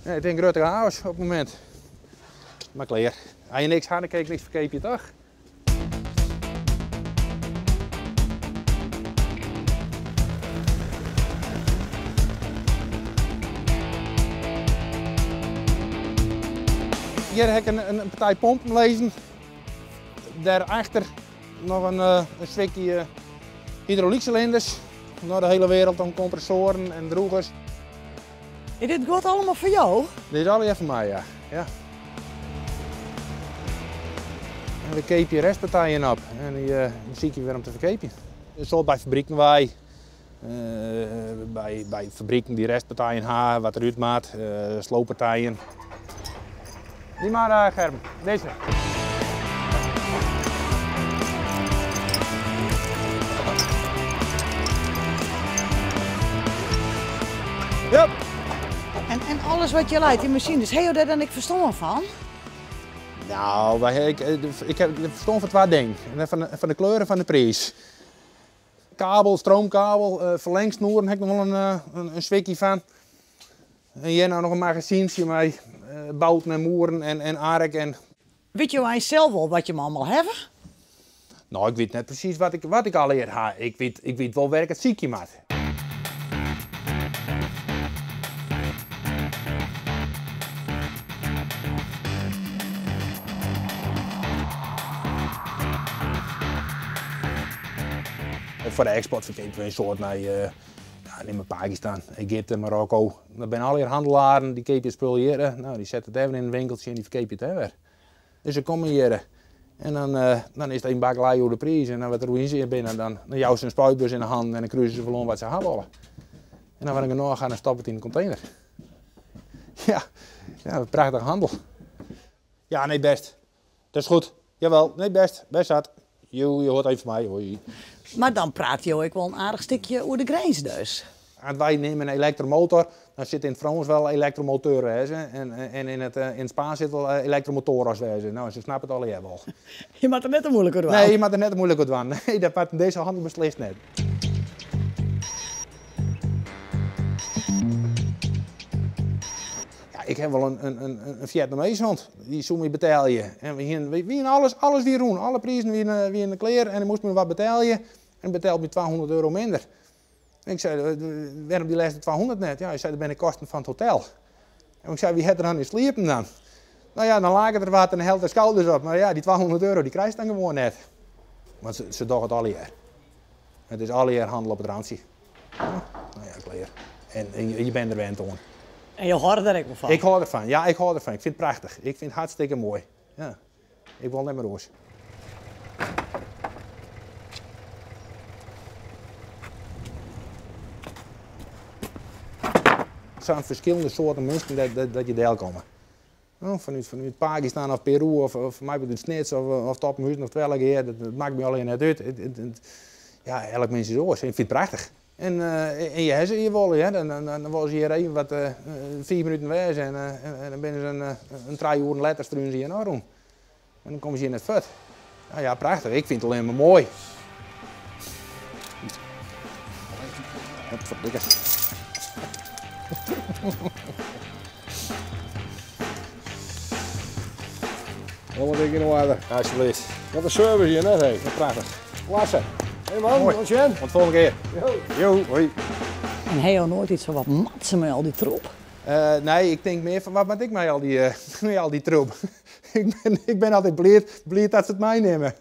Ja, het is een grote chaos op het moment. Maar klaar. Als je niks had, dan kijk je niks verkeep je toch? Hier heb ik een partij pompen lezen. Daarachter nog een stukje hydrauliekcilinders. Naar de hele wereld om compressoren en droegers. En dit gaat allemaal voor jou? Dit is allemaal van mij, ja. En we kepen je restpartijen op en die zie je weer om te verkepen. Zoals bij fabrieken bij fabrieken die restpartijen hebben, wat eruit maakt, slooppartijen. Die maar, Gerben, deze. Yep. En alles wat je leidt, die machines, heb je daar dan ik verstand van? Nou, ik heb verstand van twee dingen. Van de kleuren van de prijs. Kabel, stroomkabel, verlengsnoeren heb ik nog wel een zwikkie van. En hier nou nog een magazientje met bouten en moeren en ark. En... Weet je zelf wel wat je allemaal hebt? Nou, ik weet net precies wat ik al eerder heb. Ik weet wel waar ik het ziekje maak. Voor de export verkepen we een soort naar neem Pakistan, Egypte, Marokko. Dat zijn alle handelaren die keep je spul hier. Nou, die zetten het even in een winkeltje en die verkeep je het weer. Dus ze komen hier en dan is het een bak laai over de prijs. En dan wat er in zit binnen, dan jouw ze een spuitbus in de hand en dan kruisen ze gewoon wat ze hebben willen. En dan wanneer ik nog gaan, dan stop het in de container. Ja, prachtige handel. Ja, nee, best. Dat is goed. Jawel, nee, best. Best zat. Je hoort even van mij, hoi. Maar dan praat je ook wel een aardig stukje over de grens dus. Als wij nemen een elektromotor, dan zit in het Frans wel elektromotor wezen. En in het Spaans zit wel elektromotoren wezen. Nou, ze snappen het al wel. Je maakt er net een moeilijke doen. Nee, je maakt er net een moeilijke doen. Nee, dat wordt in deze handel beslist net. Ja, ik heb wel een Vietnamese hond. Die zou me betalen. En we alles weer doen. Alle prijzen weer in de kleren. En dan moest me wat betalen. En betaalt me €200 minder. En ik zei, waarom die laatste 200 net? Ja, hij zei, dat ben de kosten van het hotel. En ik zei, wie heeft er dan in sliepen dan? Nou ja, dan lagen er wat en held de schouders op. Maar ja, die €200 die krijg je dan gewoon net. Want ze doen het alle jaar. Het is alle jaar handel op het randje. Ja, nou ja, klaar. En je bent er wend aan. En je hoort er ook wel van? Ik hou ervan, ja, ik hou ervan. Ik vind het prachtig. Ik vind het hartstikke mooi. Ja. Ik wil net meer roos. Er zijn verschillende soorten mensen dat je deel komen. Nou, vanuit Pakistan of Peru of mij uit Snits of Toppenhuis of welke, dat maakt me alleen net uit. Ja, elk mens is oors. Ik vind het prachtig. En je hebt ze hier wel, ja. Dan was je hier even wat 4 minuten weg en dan binnen een 3 uur later struinen ze hier naar rond. En dan komen ze hier net vet. Ja, prachtig. Ik vind het alleen maar mooi. Verdikken. Allemaal dik in de water. Alsjeblieft. Wat een service hier net, hé. Ja, prachtig. Klasse. Hé man, Mooi. tot ziens. Tot de volgende keer. Jo, hoi. En heb je ook nooit iets van wat matsen met al die troep? Nee, ik denk meer van wat moet ik met al die troep. ik ben altijd blij dat ze het mij nemen.